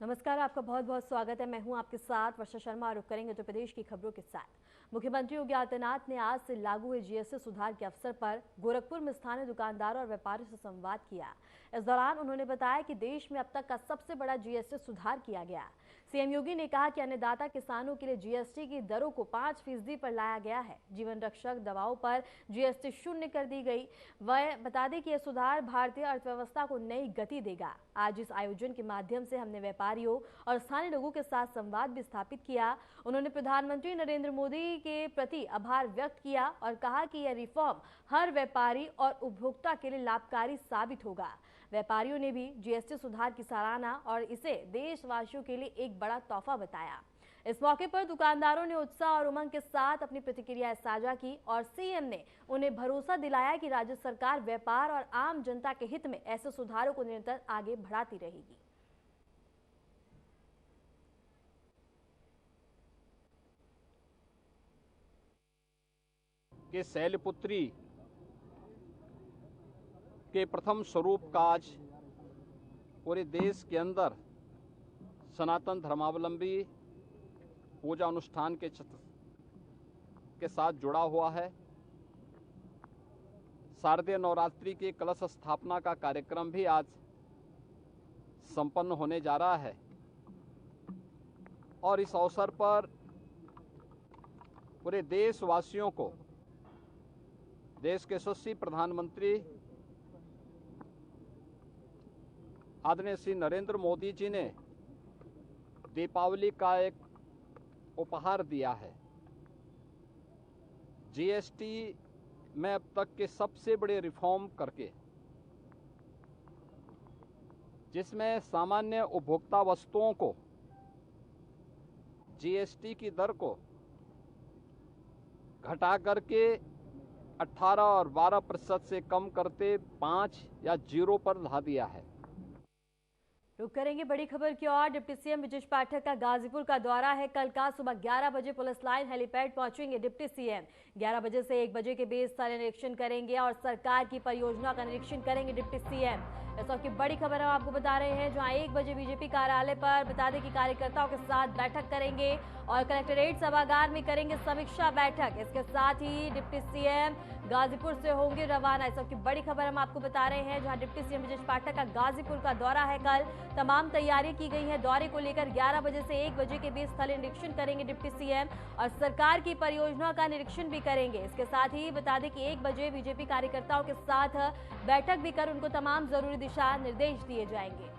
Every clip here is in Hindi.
नमस्कार, आपका बहुत बहुत स्वागत है। मैं हूं आपके साथ वर्षा शर्मा। रुक करेंगे उत्तर प्रदेश की खबरों के साथ। मुख्यमंत्री योगी आदित्यनाथ ने आज से लागू हुए जीएसटी सुधार के अवसर पर गोरखपुर में स्थानीय दुकानदारों और व्यापारियों से संवाद किया। इस दौरान उन्होंने बताया कि देश में अब तक का सबसे बड़ा जीएसटी सुधार किया गया। सीएम योगी ने कहा कि अन्नदाता किसानों के लिए जीएसटी की दरों को 5% पर लाया गया है। जीवन रक्षक दवाओं पर जीएसटी शून्य कर दी गई। वह बता दें कि यह सुधार भारतीय अर्थव्यवस्था को नई गति देगा। आज इस आयोजन के माध्यम से हमने व्यापारियों और स्थानीय लोगों के साथ संवाद भी स्थापित किया। उन्होंने प्रधानमंत्री नरेंद्र मोदी के प्रति आभार व्यक्त किया और कहा कि यह रिफॉर्म हर व्यापारी और उपभोक्ता के लिए लाभकारी साबित होगा। व्यापारियों ने भी जीएसटी सुधार की सराहना और इसे देशवासियों के लिए एक बड़ा तोहफा बताया। इस मौके पर दुकानदारों ने उत्साह और उमंग के साथ अपनी प्रतिक्रियाएं साझा की और सीएम ने उन्हें भरोसा दिलाया कि राज्य सरकार व्यापार और आम जनता के हित में ऐसे सुधारों को निरंतर आगे बढ़ाती रहेगी। के शैलपुत्री के प्रथम स्वरूप का आज पूरे देश के अंदर सनातन धर्मावलंबी पूजा अनुष्ठान के साथ जुड़ा हुआ है। शारदीय नवरात्रि की कलश स्थापना का कार्यक्रम भी आज संपन्न होने जा रहा है और इस अवसर पर पूरे देशवासियों को देश के यशस्वी प्रधानमंत्री आदरणीय श्री नरेंद्र मोदी जी ने दीपावली का एक उपहार दिया है। जीएसटी में अब तक के सबसे बड़े रिफॉर्म करके, जिसमें सामान्य उपभोक्ता वस्तुओं को जीएसटी की दर को घटा करके 18 और 12% से कम करते 5 या 0 पर ला दिया है। रुक करेंगे बड़ी खबर की ओर। डिप्टी सीएम ब्रजेश पाठक का गाजीपुर का दौरा है। कल का सुबह 11 बजे पुलिस लाइन हेलीपैड पहुंचेंगे डिप्टी सीएम। 11 बजे से 1 बजे के बीच स्थल निरीक्षण करेंगे और सरकार की परियोजना का निरीक्षण करेंगे डिप्टी सीएम। इस वक्त की बड़ी खबर हम आपको बता रहे हैं, जहां 1 बजे बीजेपी कार्यालय पर बता दें कि कार्यकर्ताओं के साथ बैठक करेंगे और कलेक्ट्रेट सभागार में करेंगे समीक्षा बैठक। इसके साथ ही डिप्टी सीएम गाजीपुर से होंगे रवाना। इस वक्त की बड़ी खबर हम आपको बता रहे हैं, जहां डिप्टी सीएम ब्रजेश पाठक का गाजीपुर का दौरा है। कल तमाम तैयारी की गई है। दौरे को लेकर 11 बजे से 1 बजे के बीच स्थलीय निरीक्षण करेंगे डिप्टी सीएम और सरकार की परियोजना का निरीक्षण भी करेंगे। इसके साथ ही बता दें कि 1 बजे बीजेपी कार्यकर्ताओं के साथ बैठक भी कर उनको तमाम जरूरी दिशा निर्देश दिए जाएंगे।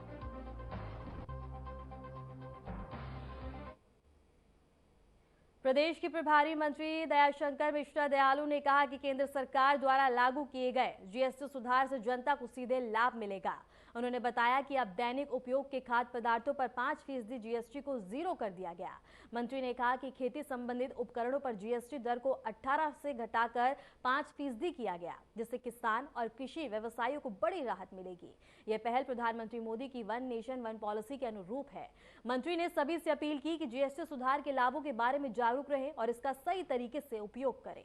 प्रदेश के प्रभारी मंत्री दयाशंकर मिश्रा दयालु ने कहा कि केंद्र सरकार द्वारा लागू किए गए जीएसटी सुधार से जनता को सीधे लाभ मिलेगा। उन्होंने बताया कि अब दैनिक उपयोग के खाद्य पदार्थों पर 5% जीएसटी को 0 कर दिया गया। मंत्री ने कहा कि खेती संबंधित उपकरणों पर जीएसटी दर को 18 से घटाकर 5% किया गया, जिससे किसान और कृषि व्यवसायियों को बड़ी राहत मिलेगी। यह पहल प्रधानमंत्री मोदी की वन नेशन वन पॉलिसी के अनुरूप है। मंत्री ने सभी से अपील की कि जीएसटी सुधार के लाभों के बारे में जागरूक रहें और इसका सही तरीके से उपयोग करें।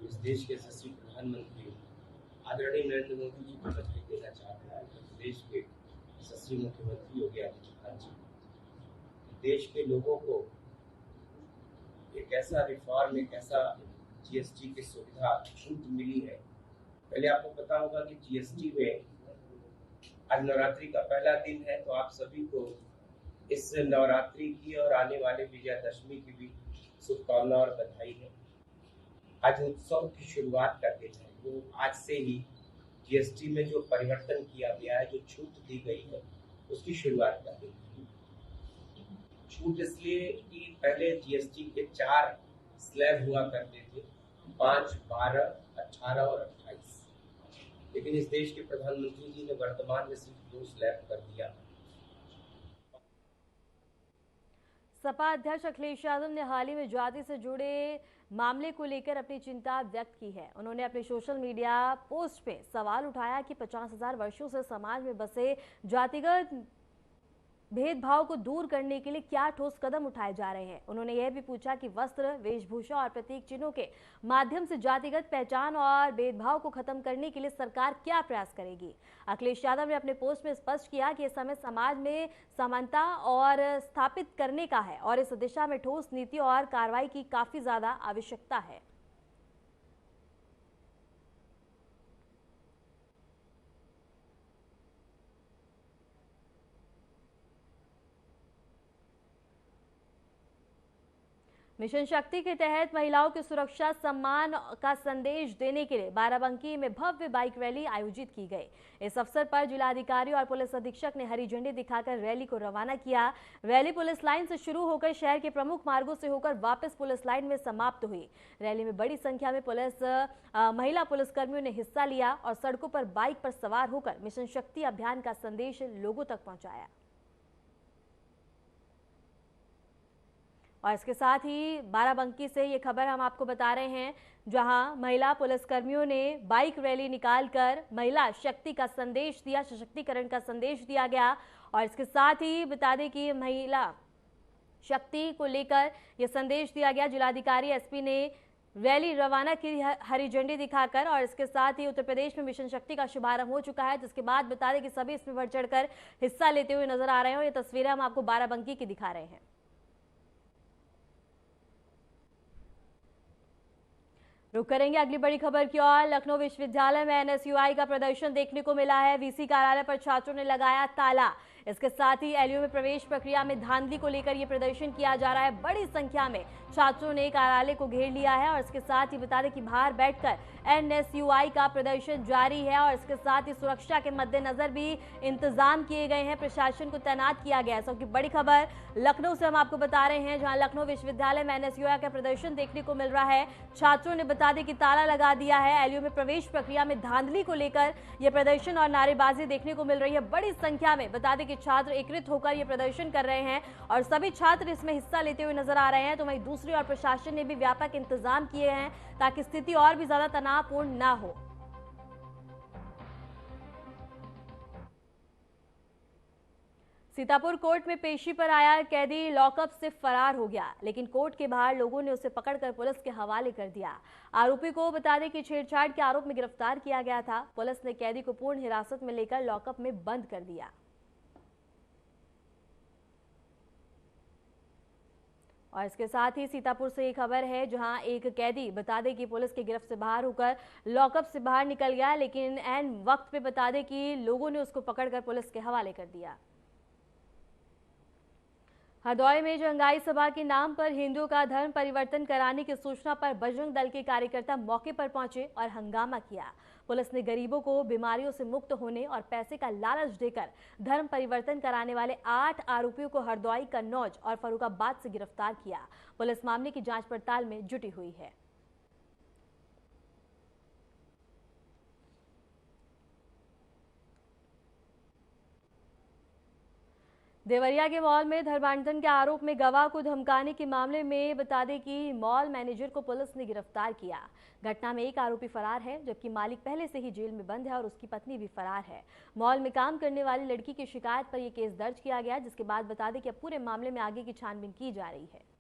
इस देश के यशस्वी प्रधानमंत्री आदरणीय नरेंद्र मोदी जी को बधाई देना चाहता है। देश के यशस्वी मुख्यमंत्री योगी आदित्यनाथ जी, देश के लोगों को एक ऐसा रिफॉर्म, एक ऐसा जीएसटी की सुविधा छूट मिली है। पहले आपको पता होगा कि जीएसटी में आज नवरात्रि का पहला दिन है, तो आप सभी को इस नवरात्रि की और आने वाले विजयादशमी की भी शुभकामना और बधाई है। आज उत्सव की शुरुआत कर देते हैं। वो आज से ही जीएसटी में जो परिवर्तन किया गया है, जो छूट दी गई है, उसकी शुरुआत कर देते हैं। छूट इसलिए कि पहले जीएसटी के 4 स्लैब हुआ करते थे, 5, 12, 18 और 28, लेकिन इस देश के प्रधानमंत्री जी ने वर्तमान में सिर्फ 2 स्लैब कर दिया। सपा अध्यक्ष अखिलेश यादव ने हाल ही में जाति से जुड़े मामले को लेकर अपनी चिंता व्यक्त की है। उन्होंने अपने सोशल मीडिया पोस्ट पे सवाल उठाया कि 50,000 वर्षों से समाज में बसे जातिगत भेदभाव को दूर करने के लिए क्या ठोस कदम उठाए जा रहे हैं। उन्होंने यह भी पूछा कि वस्त्र, वेशभूषा और प्रतीक चिन्हों के माध्यम से जातिगत पहचान और भेदभाव को खत्म करने के लिए सरकार क्या प्रयास करेगी। अखिलेश यादव ने अपने पोस्ट में स्पष्ट किया कि इस समय समाज में समानता और स्थापित करने का है और इस दिशा में ठोस नीति और कार्रवाई की काफी ज्यादा आवश्यकता है। मिशन शक्ति के तहत महिलाओं की सुरक्षा सम्मान का संदेश देने के लिए बाराबंकी में भव्य बाइक रैली आयोजित की गई। इस अवसर पर जिलाधिकारी और पुलिस अधीक्षक ने हरी झंडी दिखाकर रैली को रवाना किया। रैली पुलिस लाइन से शुरू होकर शहर के प्रमुख मार्गों से होकर वापस पुलिस लाइन में समाप्त हुई। रैली में बड़ी संख्या में महिला पुलिसकर्मियों ने हिस्सा लिया और सड़कों पर बाइक पर सवार होकर मिशन शक्ति अभियान का संदेश लोगों तक पहुंचाया। और इसके साथ ही बाराबंकी से ये खबर हम आपको बता रहे हैं, जहां महिला पुलिसकर्मियों ने बाइक रैली निकालकर महिला शक्ति का संदेश दिया, सशक्तिकरण का संदेश दिया गया। और इसके साथ ही बता दें कि महिला शक्ति को लेकर यह संदेश दिया गया। जिलाधिकारी एसपी ने रैली रवाना की हरी झंडी दिखाकर। और इसके साथ ही उत्तर प्रदेश में मिशन शक्ति का शुभारंभ हो चुका है, जिसके बाद बता दें कि सभी इसमें बढ़ चढ़कर हिस्सा लेते हुए नजर आ रहे हैं। और ये तस्वीरें हम आपको बाराबंकी की दिखा रहे हैं। रुक करेंगे अगली बड़ी खबर की ओर। लखनऊ विश्वविद्यालय में एनएसयूआई का प्रदर्शन देखने को मिला है। वीसी कार्यालय पर छात्रों ने लगाया ताला। इसके साथ ही एलयू में प्रवेश प्रक्रिया में धांधली को लेकर यह प्रदर्शन किया जा रहा है। बड़ी संख्या में छात्रों ने कार्यालय को घेर लिया है। और इसके साथ ही बता दें कि बाहर बैठकर एनएसयूआई का प्रदर्शन जारी है। और इसके साथ ही सुरक्षा के मद्देनजर भी इंतजाम किए गए हैं, प्रशासन को तैनात किया गया है। सबकी बड़ी खबर लखनऊ से हम आपको बता रहे हैं, जहां लखनऊ विश्वविद्यालय में एनएसयूआई का प्रदर्शन देखने को मिल रहा है। छात्रों ने बता दें कि ताला लगा दिया है। एलयू में प्रवेश प्रक्रिया में धांधली को लेकर यह प्रदर्शन और नारेबाजी देखने को मिल रही है। बड़ी संख्या में बता दें कि छात्र एकत्रित होकर यह प्रदर्शन कर रहे हैं और सभी छात्र इसमें हिस्सा लेते हुए नजर आ रहे हैं। तो वहीं दूसरी ओर प्रशासन ने भी व्यापक इंतजाम किए हैं ताकि स्थिति और भी ज्यादा तनावपूर्ण ना हो। सीतापुर कोर्ट में पेशी पर आया कैदी लॉकअप से फरार हो गया, लेकिन कोर्ट के बाहर लोगों ने उसे पकड़कर पुलिस के हवाले कर दिया। आरोपी को बता दें कि छेड़छाड़ के आरोप में गिरफ्तार किया गया था। पुलिस ने कैदी को पूर्ण हिरासत में लेकर लॉकअप में बंद कर दिया। और इसके साथ ही सीतापुर से एक खबर है, जहां एक कैदी बता दें कि पुलिस की गिरफ्त से बाहर होकर लॉकअप से बाहर निकल गया, लेकिन ऐन वक्त पे बता दें कि लोगों ने उसको पकड़कर पुलिस के हवाले कर दिया। हरदौई में जंगाई सभा के नाम पर हिंदुओं का धर्म परिवर्तन कराने की सूचना पर बजरंग दल के कार्यकर्ता मौके पर पहुंचे और हंगामा किया। पुलिस ने गरीबों को बीमारियों से मुक्त होने और पैसे का लालच देकर धर्म परिवर्तन कराने वाले 8 आरोपियों को हरदौई, कन्नौज और फर्रुखाबाद से गिरफ्तार किया। पुलिस मामले की जांच पड़ताल में जुटी हुई है। देवरिया के मॉल में धर्मांतरण के आरोप में गवाह को धमकाने के मामले में बता दें कि मॉल मैनेजर को पुलिस ने गिरफ्तार किया। घटना में एक आरोपी फरार है, जबकि मालिक पहले से ही जेल में बंद है और उसकी पत्नी भी फरार है। मॉल में काम करने वाली लड़की की शिकायत पर यह केस दर्ज किया गया, जिसके बाद बता दें कि अब पूरे मामले में आगे की छानबीन की जा रही है।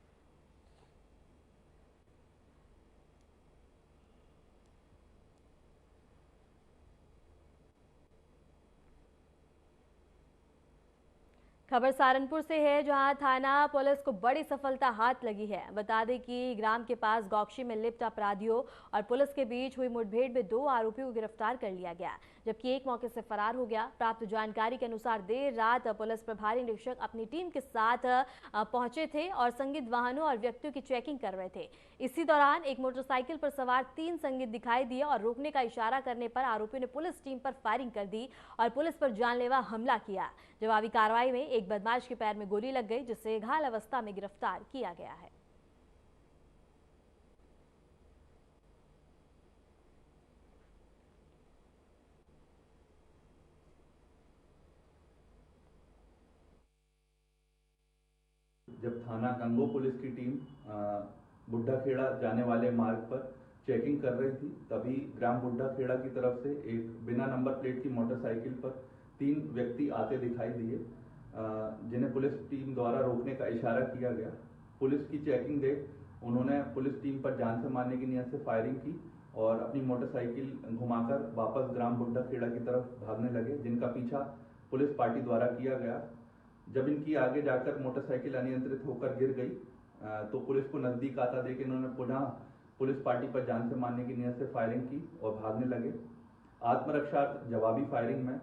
खबर सहारनपुर से है, जहां थाना पुलिस को बड़ी सफलता हाथ लगी है। बता दें कि ग्राम के पास गौक्षी में लिप्त अपराधियों और पुलिस के बीच हुई मुठभेड़ में 2 आरोपियों को गिरफ्तार कर लिया गया, जबकि एक मौके से फरार हो गया। प्राप्त जानकारी के अनुसार देर रात पुलिस प्रभारी निरीक्षक अपनी टीम के साथ पहुंचे थे और संदिग्ध वाहनों और व्यक्तियों की चेकिंग कर रहे थे। इसी दौरान एक मोटरसाइकिल पर सवार 3 संदिग्ध दिखाई दिए और रोकने का इशारा करने पर आरोपियों ने पुलिस टीम पर फायरिंग कर दी और पुलिस पर जानलेवा हमला किया। जवाबी कार्रवाई में एक बदमाश के पैर में गोली लग गई, जिसे घायल अवस्था में गिरफ्तार किया गया है। जब थाना गंगो पुलिस की टीम बुड्ढा खेड़ा जाने वाले मार्ग पर चेकिंग कर रही थी, तभी ग्राम बुड्ढा खेड़ा की तरफ से एक बिना नंबर प्लेट की मोटरसाइकिल पर 3 व्यक्ति आते दिखाई दिए। जिन्हें पुलिस टीम द्वारा रोकने का इशारा किया गया। पुलिस की चेकिंग देख उन्होंने पुलिस टीम पर जान से मारने की नीयत से फायरिंग की और अपनी मोटरसाइकिल घुमाकर वापस ग्राम बुड्ढा खेड़ा की तरफ भागने लगे, जिनका पीछा पुलिस पार्टी द्वारा किया गया। जब इनकी आगे जाकर मोटरसाइकिल अनियंत्रित होकर गिर गई तो पुलिस को नजदीक आता देख इन्होंने पुनः पुलिस पार्टी पर जान से मारने की नीयत से फायरिंग की और भागने लगे। आत्मरक्षा जवाबी फायरिंग में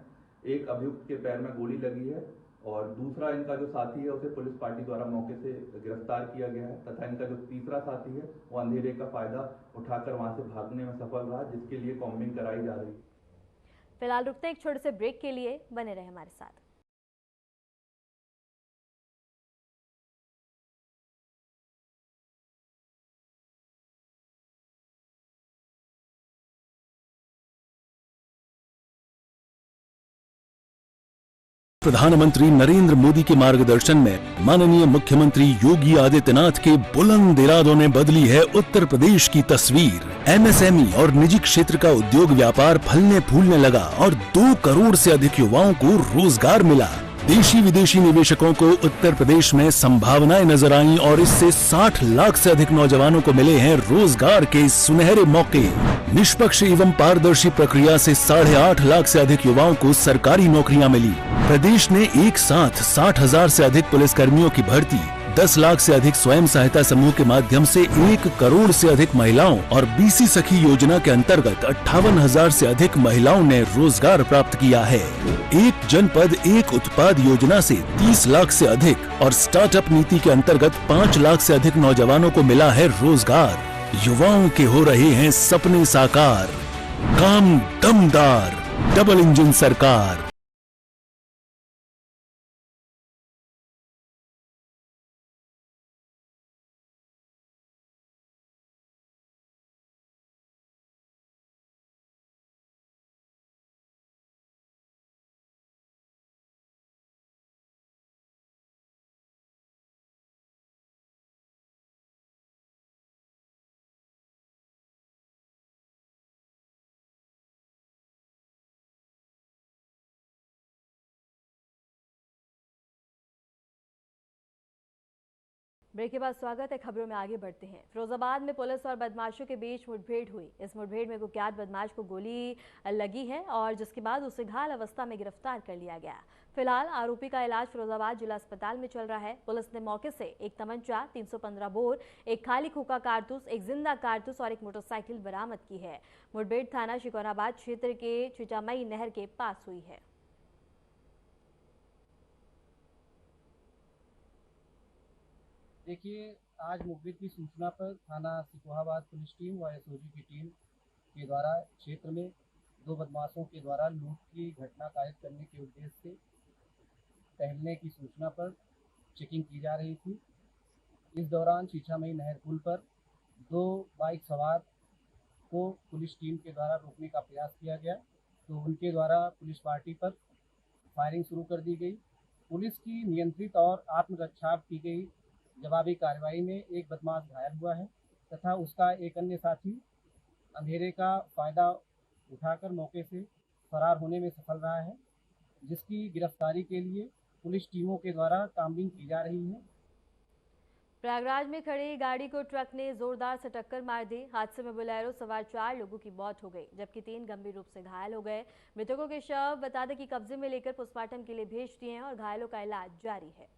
एक अभियुक्त के पैर में गोली लगी है और दूसरा इनका जो साथी है उसे पुलिस पार्टी द्वारा मौके से गिरफ्तार किया गया है तथा इनका जो तीसरा साथी है वो अंधेरे का फायदा उठाकर वहां से भागने में सफल रहा, जिसके लिए कॉम्बिंग कराई जा रही है। फिलहाल रुकते एक छोटे से ब्रेक के लिए, बने रहे हमारे साथ। प्रधानमंत्री नरेंद्र मोदी के मार्गदर्शन में माननीय मुख्यमंत्री योगी आदित्यनाथ के बुलंद इरादों ने बदली है उत्तर प्रदेश की तस्वीर। एमएसएमई और निजी क्षेत्र का उद्योग व्यापार फलने फूलने लगा और 2 करोड़ से अधिक युवाओं को रोजगार मिला। देशी विदेशी निवेशकों को उत्तर प्रदेश में संभावनाएं नजर आईं और इससे 60 लाख से अधिक नौजवानों को मिले हैं रोजगार के सुनहरे मौके। निष्पक्ष एवं पारदर्शी प्रक्रिया से 8.5 लाख से अधिक युवाओं को सरकारी नौकरियां मिली। प्रदेश ने एक साथ 60,000 से अधिक पुलिसकर्मियों की भर्ती, 10 लाख से अधिक स्वयं सहायता समूह के माध्यम से 1 करोड़ से अधिक महिलाओं और बीसी सखी योजना के अंतर्गत 58,000 से अधिक महिलाओं ने रोजगार प्राप्त किया है। एक जनपद एक उत्पाद योजना से 30 लाख से अधिक और स्टार्टअप नीति के अंतर्गत 5 लाख से अधिक नौजवानों को मिला है रोजगार। युवाओं के हो रहे हैं सपने साकार। काम दमदार, डबल इंजन सरकार। ब्रेक के बाद स्वागत है। खबरों में आगे बढ़ते हैं। फिरोजाबाद में पुलिस और बदमाशों के बीच मुठभेड़ हुई। इस मुठभेड़ में कुख्यात बदमाश को गोली लगी है और जिसके बाद उसे घायल अवस्था में गिरफ्तार कर लिया गया। फिलहाल आरोपी का इलाज फिरोजाबाद जिला अस्पताल में चल रहा है। पुलिस ने मौके से एक तमंचा, 315 बोर, एक खाली खोखा कारतूस, एक जिंदा कारतूस और एक मोटरसाइकिल बरामद की है। मुठभेड़ थाना शिकोराबाद क्षेत्र के चिटामई नहर के पास हुई है। देखिए, आज मुखबिर की सूचना पर थाना सिकोहाबाद पुलिस टीम व एसओजी की टीम के द्वारा क्षेत्र में 2 बदमाशों के द्वारा लूट की घटना कायद करने के उद्देश्य से टहलने की सूचना पर चेकिंग की जा रही थी। इस दौरान छिछामई नहर पुल पर 2 बाइक सवार को पुलिस टीम के द्वारा रोकने का प्रयास किया गया, तो उनके द्वारा पुलिस पार्टी पर फायरिंग शुरू कर दी गई। पुलिस की नियंत्रित और आत्मरक्षा की गई जवाबी कार्रवाई में एक बदमाश घायल हुआ है तथा उसका एक अन्य साथी अंधेरे का फायदा उठाकर मौके से फरार होने में सफल रहा है, जिसकी गिरफ्तारी के लिए पुलिस टीमों के द्वारा काम्बिंग की जा रही है। प्रयागराज में खड़ी गाड़ी को ट्रक ने जोरदार से टक्कर मार दी। हादसे में बोलेरो सवार 4 लोगों की मौत हो गई, जबकि 3 गंभीर रूप से घायल हो गए। मृतकों के शव बता दें कि कब्जे में लेकर पोस्टमार्टम के लिए भेज दिए हैं और घायलों का इलाज जारी है।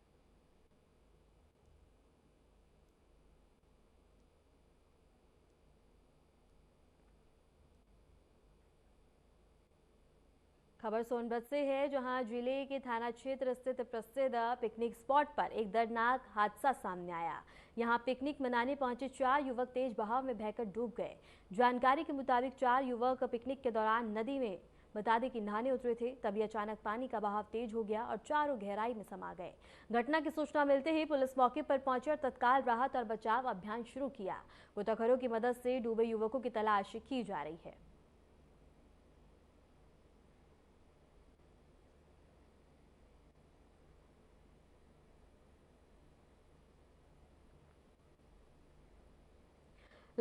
खबर सोनभद्र से है, जहां जिले के थाना क्षेत्र स्थित प्रसिद्ध पिकनिक स्पॉट पर एक दर्दनाक हादसा सामने आया। यहां पिकनिक मनाने पहुंचे 4 युवक तेज बहाव में बहकर डूब गए। जानकारी के मुताबिक 4 युवक पिकनिक के दौरान नदी में बता दें कि नहाने उतरे थे, तभी अचानक पानी का बहाव तेज हो गया और चारों गहराई में समा गए। घटना की सूचना मिलते ही पुलिस मौके पर पहुंची और तत्काल राहत और बचाव अभियान शुरू किया। गोताखोरों की मदद से डूबे युवकों की तलाश की जा रही है।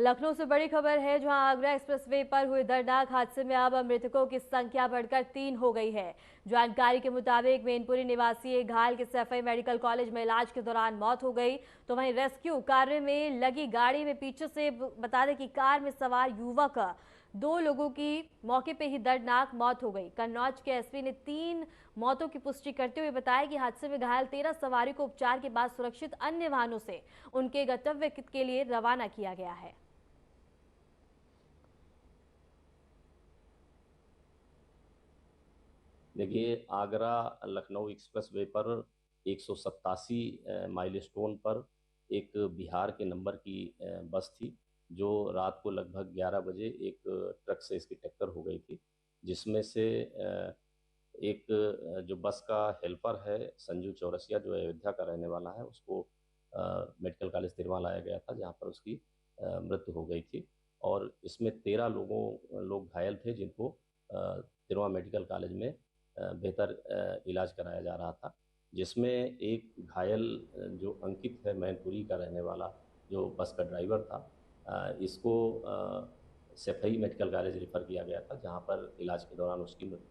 लखनऊ से बड़ी खबर है, जहां आगरा एक्सप्रेसवे पर हुए दर्दनाक हादसे में अब मृतकों की संख्या बढ़कर 3 हो गई है। जानकारी के मुताबिक मैनपुरी निवासी एक घायल की सफाई मेडिकल कॉलेज में इलाज के दौरान मौत हो गई, तो वहीं रेस्क्यू कार्य में लगी गाड़ी में पीछे से बता दें कि कार में सवार युवक 2 लोगों की मौके पे ही दर्दनाक मौत हो गई। कन्नौज के एसपी ने 3 मौतों की पुष्टि करते हुए बताया कि हादसे में घायल 13 सवारी को उपचार के बाद सुरक्षित अन्य वाहनों से उनके गंतव्य के लिए रवाना किया गया है। देखिए, आगरा लखनऊ एक्सप्रेसवे पर 187 माइलस्टोन पर एक बिहार के नंबर की बस थी, जो रात को लगभग 11 बजे एक ट्रक से इसकी टक्कर हो गई थी, जिसमें से एक जो बस का हेल्पर है संजू चौरसिया, जो अयोध्या का रहने वाला है, उसको मेडिकल कॉलेज तिरवा लाया गया था, जहां पर उसकी मृत्यु हो गई थी। और इसमें 13 लोग घायल थे, जिनको तिरवा मेडिकल कॉलेज में बेहतर इलाज कराया जा रहा था, जिसमें एक घायल जो अंकित है मैनपुरी का रहने वाला, जो बस का ड्राइवर था, इसको सफाई मेडिकल कॉलेज रेफर किया गया था, जहां पर इलाज के दौरान उसकी मृत्यु।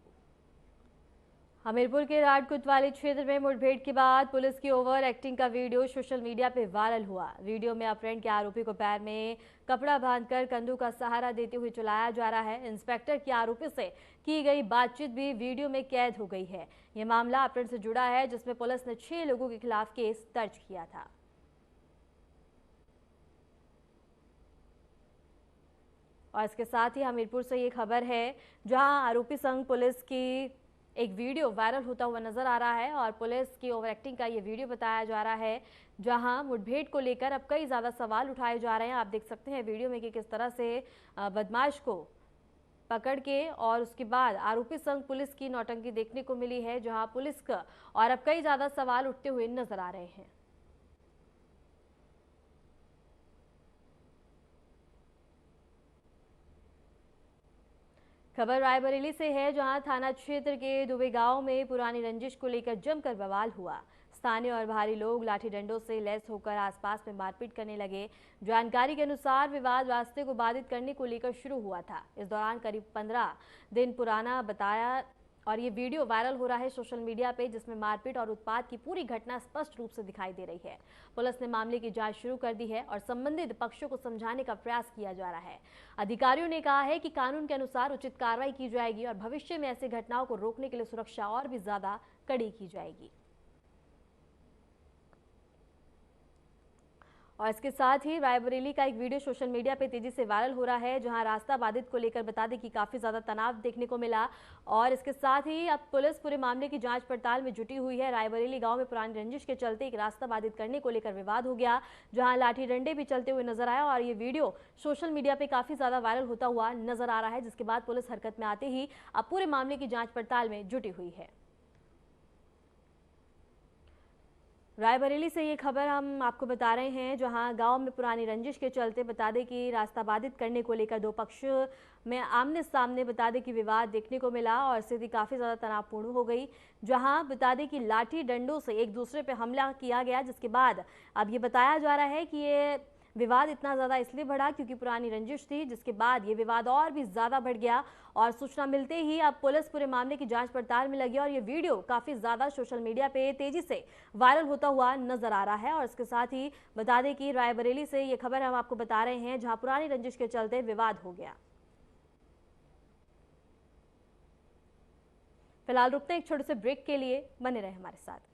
हमीरपुर के राड कोतवाली क्षेत्र में मुठभेड़ के बाद पुलिस की ओवर एक्टिंग का वीडियो सोशल मीडिया पे वायरल हुआ। वीडियो में अपहरण के आरोपी को पैर में कपड़ा बांधकर कंधों का सहारा देते हुए चलाया जा रहा है। इंस्पेक्टर की आरोपी से की गई बातचीत भी वीडियो में कैद हो गई है। यह मामला अपहरण से जुड़ा है, जिसमें पुलिस ने 6 लोगों के खिलाफ केस दर्ज किया था। और इसके साथ ही हमीरपुर से ये खबर है, जहां आरोपी संग पुलिस की एक वीडियो वायरल होता हुआ नजर आ रहा है और पुलिस की ओवर एक्टिंग का ये वीडियो बताया जा रहा है, जहां मुठभेड़ को लेकर अब कई ज्यादा सवाल उठाए जा रहे हैं। आप देख सकते हैं वीडियो में कि किस तरह से बदमाश को पकड़ के और उसके बाद आरोपी संग पुलिस की नौटंकी देखने को मिली है, जहां पुलिस का और अब कई ज्यादा सवाल उठते हुए नजर आ रहे हैं। खबर रायबरेली से है, जहां थाना क्षेत्र के दुबे गांव में पुरानी रंजिश को लेकर जमकर बवाल हुआ। स्थानीय और बाहरी लोग लाठी डंडों से लैस होकर आसपास में मारपीट करने लगे। जानकारी के अनुसार विवाद रास्ते को बाधित करने को लेकर शुरू हुआ था। इस दौरान करीब 15 दिन पुराना बताया और ये वीडियो वायरल हो रहा है सोशल मीडिया पे, जिसमें मारपीट और उत्पात की पूरी घटना स्पष्ट रूप से दिखाई दे रही है। पुलिस ने मामले की जांच शुरू कर दी है और संबंधित पक्षों को समझाने का प्रयास किया जा रहा है। अधिकारियों ने कहा है कि कानून के अनुसार उचित कार्रवाई की जाएगी और भविष्य में ऐसी घटनाओं को रोकने के लिए सुरक्षा और भी ज्यादा कड़ी की जाएगी। और इसके साथ ही रायबरेली का एक वीडियो सोशल मीडिया पे तेजी से वायरल हो रहा है, जहां रास्ता बाधित को लेकर बता दें कि काफी ज्यादा तनाव देखने को मिला। और इसके साथ ही अब पुलिस पूरे मामले की जांच पड़ताल में जुटी हुई है। रायबरेली गांव में पुरानी रंजिश के चलते एक रास्ता बाधित करने को लेकर विवाद हो गया, जहां लाठी डंडे भी चलते हुए नजर आया और ये वीडियो सोशल मीडिया पे काफी ज्यादा वायरल होता हुआ नजर आ रहा है, जिसके बाद पुलिस हरकत में आते ही अब पूरे मामले की जांच पड़ताल में जुटी हुई है। रायबरेली से ये खबर हम आपको बता रहे हैं, जहां गांव में पुरानी रंजिश के चलते बता दें कि रास्ता बाधित करने को लेकर 2 पक्ष में आमने सामने बता दें कि विवाद देखने को मिला और स्थिति काफ़ी ज़्यादा तनावपूर्ण हो गई, जहां बता दें कि लाठी डंडों से एक दूसरे पे हमला किया गया, जिसके बाद अब ये बताया जा रहा है कि ये विवाद इतना ज़्यादा इसलिए बढ़ा क्योंकि पुरानी रंजिश थी, जिसके बाद ये विवाद और भी ज़्यादा बढ़ गया। और सूचना मिलते ही अब पुलिस पूरे मामले की जांच पड़ताल में लगी और ये वीडियो काफ़ी ज़्यादा सोशल मीडिया पे तेज़ी से वायरल होता हुआ नजर आ रहा है। और इसके साथ ही बता दें कि रायबरेली से ये खबर हम आपको बता रहे हैं, जहां पुरानी रंजिश के चलते विवाद हो गया। फिलहाल रुकते हैं एक छोटे से ब्रेक के लिए, बने रहे हमारे साथ।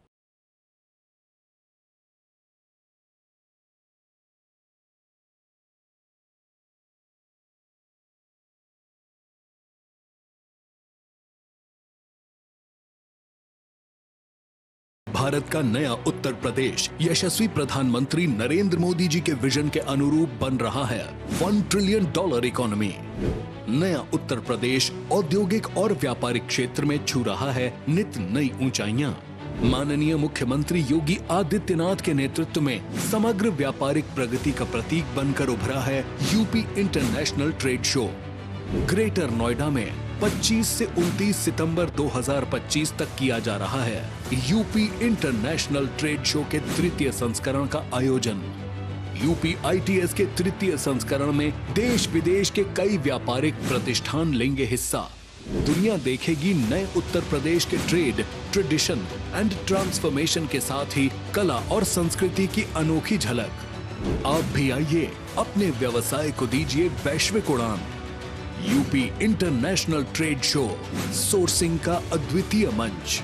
भारत का नया उत्तर प्रदेश यशस्वी प्रधानमंत्री नरेंद्र मोदी जी के विजन के अनुरूप बन रहा है $1 ट्रिलियन इकोनॉमी। नया उत्तर प्रदेश औद्योगिक और व्यापारिक क्षेत्र में छू रहा है नित नई ऊंचाइयां। माननीय मुख्यमंत्री योगी आदित्यनाथ के नेतृत्व में समग्र व्यापारिक प्रगति का प्रतीक बनकर उभरा है UP international trade show. Greater Noida में 25 से 29 सितंबर 2025 तक किया जा रहा है यूपी इंटरनेशनल ट्रेड शो के 3य संस्करण का आयोजन। यूपी ITS के तृतीय संस्करण में देश विदेश के कई व्यापारिक प्रतिष्ठान लेंगे हिस्सा। दुनिया देखेगी नए उत्तर प्रदेश के ट्रेड, ट्रेडिशन एंड ट्रांसफॉर्मेशन के साथ ही कला और संस्कृति की अनोखी झलक। आप भी आइए, अपने व्यवसाय को दीजिए वैश्विक उड़ान। UP international trade show, sourcing का अद्वितीय मंच।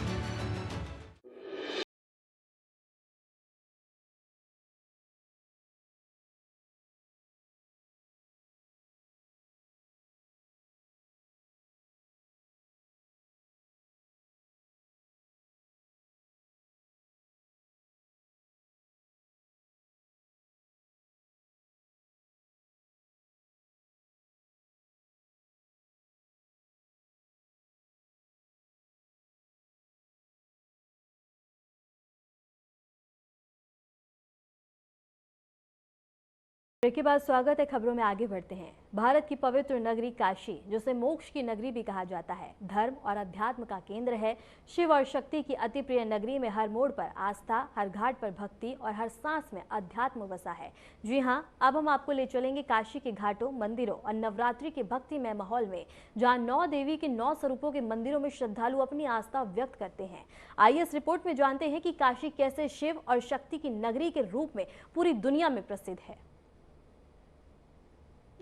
ब्रेक के बाद स्वागत है। खबरों में आगे बढ़ते हैं। भारत की पवित्र नगरी काशी, जिसे मोक्ष की नगरी भी कहा जाता है, धर्म और अध्यात्म का केंद्र है। शिव और शक्ति की अति प्रिय नगरी में हर मोड़ पर आस्था, हर घाट पर भक्ति और हर सांस में अध्यात्म बसा है। जी हाँ, अब हम आपको ले चलेंगे काशी के घाटों, मंदिरों और नवरात्रि के भक्तिमय माहौल में, जहाँ 9 देवी के 9 स्वरूपों के मंदिरों में श्रद्धालु अपनी आस्था व्यक्त करते हैं। आइए इस रिपोर्ट में जानते हैं कि काशी कैसे शिव और शक्ति की नगरी के रूप में पूरी दुनिया में प्रसिद्ध है।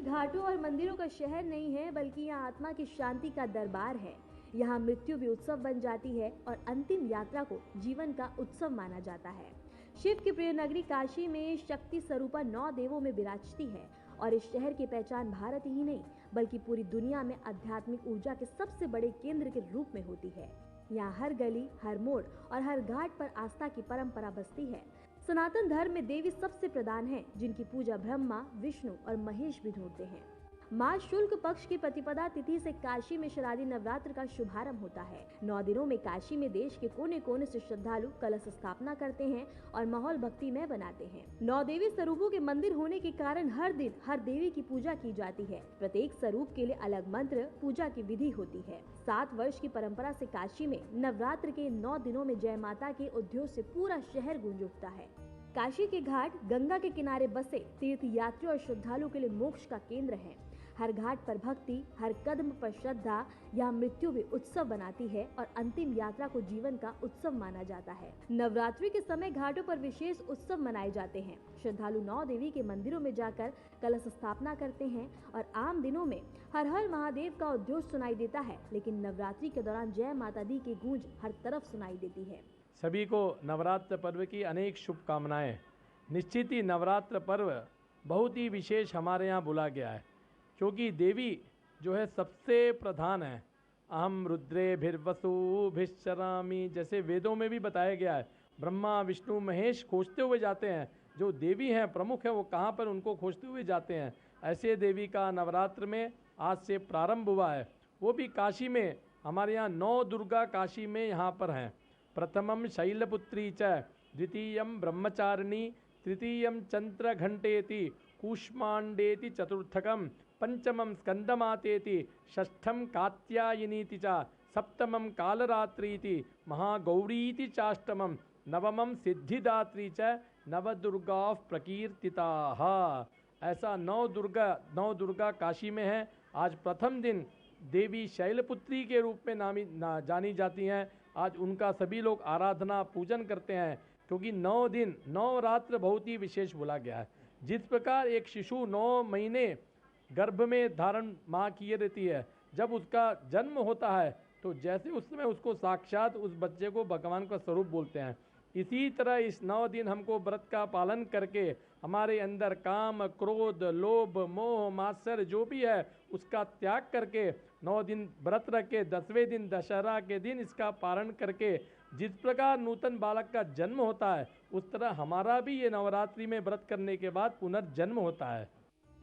घाटों और मंदिरों का शहर नहीं है, बल्कि यहाँ आत्मा की शांति का दरबार है। यहाँ मृत्यु भी उत्सव बन जाती है और अंतिम यात्रा को जीवन का उत्सव माना जाता है। शिव की प्रिय नगरी काशी में शक्ति स्वरूपा 9 देवों में विराजती है और इस शहर की पहचान भारत ही नहीं, बल्कि पूरी दुनिया में आध्यात्मिक ऊर्जा के सबसे बड़े केंद्र के रूप में होती है। यहाँ हर गली, हर मोड़ और हर घाट पर आस्था की परंपरा बसती है। सनातन धर्म में देवी सबसे प्रधान हैं, जिनकी पूजा ब्रह्मा, विष्णु और महेश भी ढूंढते हैं। माघ शुक्ल पक्ष की प्रतिपदा तिथि से काशी में शारदीय नवरात्र का शुभारंभ होता है। 9 दिनों में काशी में देश के कोने कोने से श्रद्धालु कलश स्थापना करते हैं और माहौल भक्तिमय बनाते हैं। 9 देवी स्वरूपों के मंदिर होने के कारण हर दिन हर देवी की पूजा की जाती है। प्रत्येक स्वरूप के लिए अलग मंत्र, पूजा की विधि होती है। 7 वर्ष की परंपरा से काशी में नवरात्र के 9 दिनों में जय माता के उद्घोष से पूरा शहर गूंज उठता है। काशी के घाट गंगा के किनारे बसे तीर्थ यात्री और श्रद्धालुओं के लिए मोक्ष का केंद्र है। हर घाट पर भक्ति, हर कदम पर श्रद्धा। यहाँ मृत्यु भी उत्सव बनाती है और अंतिम यात्रा को जीवन का उत्सव माना जाता है। नवरात्रि के समय घाटों पर विशेष उत्सव मनाए जाते हैं। श्रद्धालु 9 देवी के मंदिरों में जाकर कलश स्थापना करते हैं और आम दिनों में हर हर महादेव का उद्घोष सुनाई देता है, लेकिन नवरात्रि के दौरान जय माता दी की गूंज हर तरफ सुनाई देती है। सभी को नवरात्र पर्व की अनेक शुभकामनाएं। निश्चित ही नवरात्र पर्व बहुत ही विशेष हमारे यहाँ बोला गया है, क्योंकि देवी जो है सबसे प्रधान है। अहम रुद्रेभिर्वसुभिश्चरामि, जैसे वेदों में भी बताया गया है। ब्रह्मा, विष्णु, महेश खोजते हुए जाते हैं। जो देवी हैं, प्रमुख है, वो कहाँ पर उनको खोजते हुए जाते हैं। ऐसे देवी का नवरात्र में आज से प्रारंभ हुआ है, वो भी काशी में। हमारे यहाँ 9 दुर्गा काशी में यहाँ पर हैं। प्रथमम शैलपुत्री च, द्वितीयम ब्रह्मचारिणी, तृतीयम चंद्रघंटेति, कूष्मांडेति चतुर्थकम, पंचमम स्कंदमातेति, षष्ठम कात्यायनीति च, सप्तमम कालरात्रीति, महागौरीति चाष्टमम, नवमम सिद्धिदात्री च, नवदुर्गा प्रकीर्तिताः। ऐसा 9 दुर्गा काशी में है। आज प्रथम दिन देवी शैलपुत्री के रूप में जानी जाती हैं। आज उनका सभी लोग आराधना पूजन करते हैं, क्योंकि 9 दिन 9 रात्र बहुत ही विशेष बोला गया है। जिस प्रकार एक शिशु 9 महीने गर्भ में धारण माँ किए रहती है, जब उसका जन्म होता है तो जैसे उस समय उसको साक्षात उस बच्चे को भगवान का स्वरूप बोलते हैं। इसी तरह इस 9 दिन हमको व्रत का पालन करके हमारे अंदर काम, क्रोध, लोभ, मोह, मात्सर्य जो भी है उसका त्याग करके 9 दिन व्रत रख के 10वें दिन दशहरा के दिन इसका पारण करके जिस प्रकार नूतन बालक का जन्म होता है, उस तरह हमारा भी ये नवरात्रि में व्रत करने के बाद पुनर्जन्म होता है।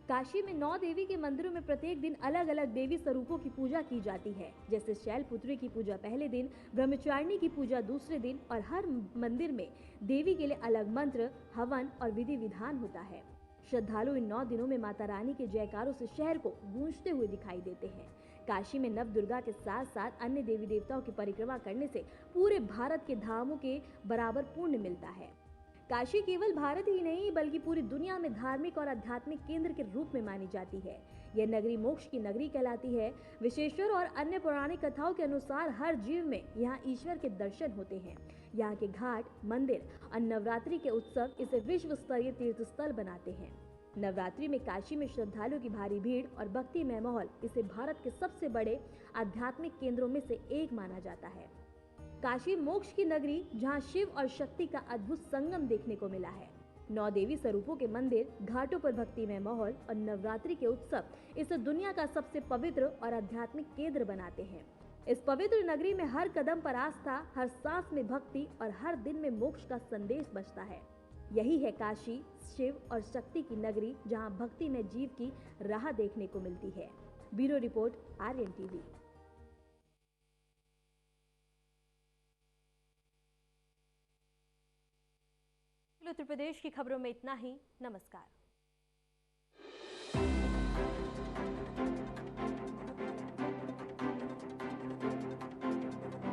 काशी में 9 देवी के मंदिरों में प्रत्येक दिन अलग अलग देवी स्वरूपों की पूजा की जाती है। जैसे शैलपुत्री की पूजा पहले दिन, ब्रह्मचारिणी की पूजा दूसरे दिन और हर मंदिर में देवी के लिए अलग मंत्र, हवन और विधि विधान होता है। श्रद्धालु इन 9 दिनों में माता रानी के जयकारों से शहर को गूंजते हुए दिखाई देते हैं। काशी में नव दुर्गा के साथ साथ अन्य देवी देवताओं की परिक्रमा करने से पूरे भारत के धामों के बराबर पुण्य मिलता है। काशी केवल भारत ही नहीं बल्कि पूरी दुनिया में धार्मिक और आध्यात्मिक केंद्र के रूप में मानी जाती है। यह नगरी मोक्ष की नगरी कहलाती है। विशेश्वर और अन्य पौराणिक कथाओं के अनुसार हर जीव में यहाँ ईश्वर के दर्शन होते हैं। यहाँ के घाट, मंदिर और नवरात्रि के उत्सव इसे विश्व स्तरीय तीर्थ स्थल बनाते हैं। नवरात्रि में काशी में श्रद्धालुओं की भारी भीड़ और भक्तिमय माहौल इसे भारत के सबसे बड़े आध्यात्मिक केंद्रों में से एक माना जाता है। काशी मोक्ष की नगरी जहाँ शिव और शक्ति का अद्भुत संगम देखने को मिला है। 9 देवी स्वरूपों के मंदिर, घाटों पर भक्तिमय माहौल और नवरात्रि के उत्सव इसे दुनिया का सबसे पवित्र और आध्यात्मिक केंद्र बनाते हैं। इस पवित्र नगरी में हर कदम पर आस्था, हर सांस में भक्ति और हर दिन में मोक्ष का संदेश बजता है। यही है काशी, शिव और शक्ति की नगरी जहां भक्ति में जीव की राह देखने को मिलती है। Bureau report, Aryan TV. उत्तर प्रदेश की खबरों में इतना ही। नमस्कार।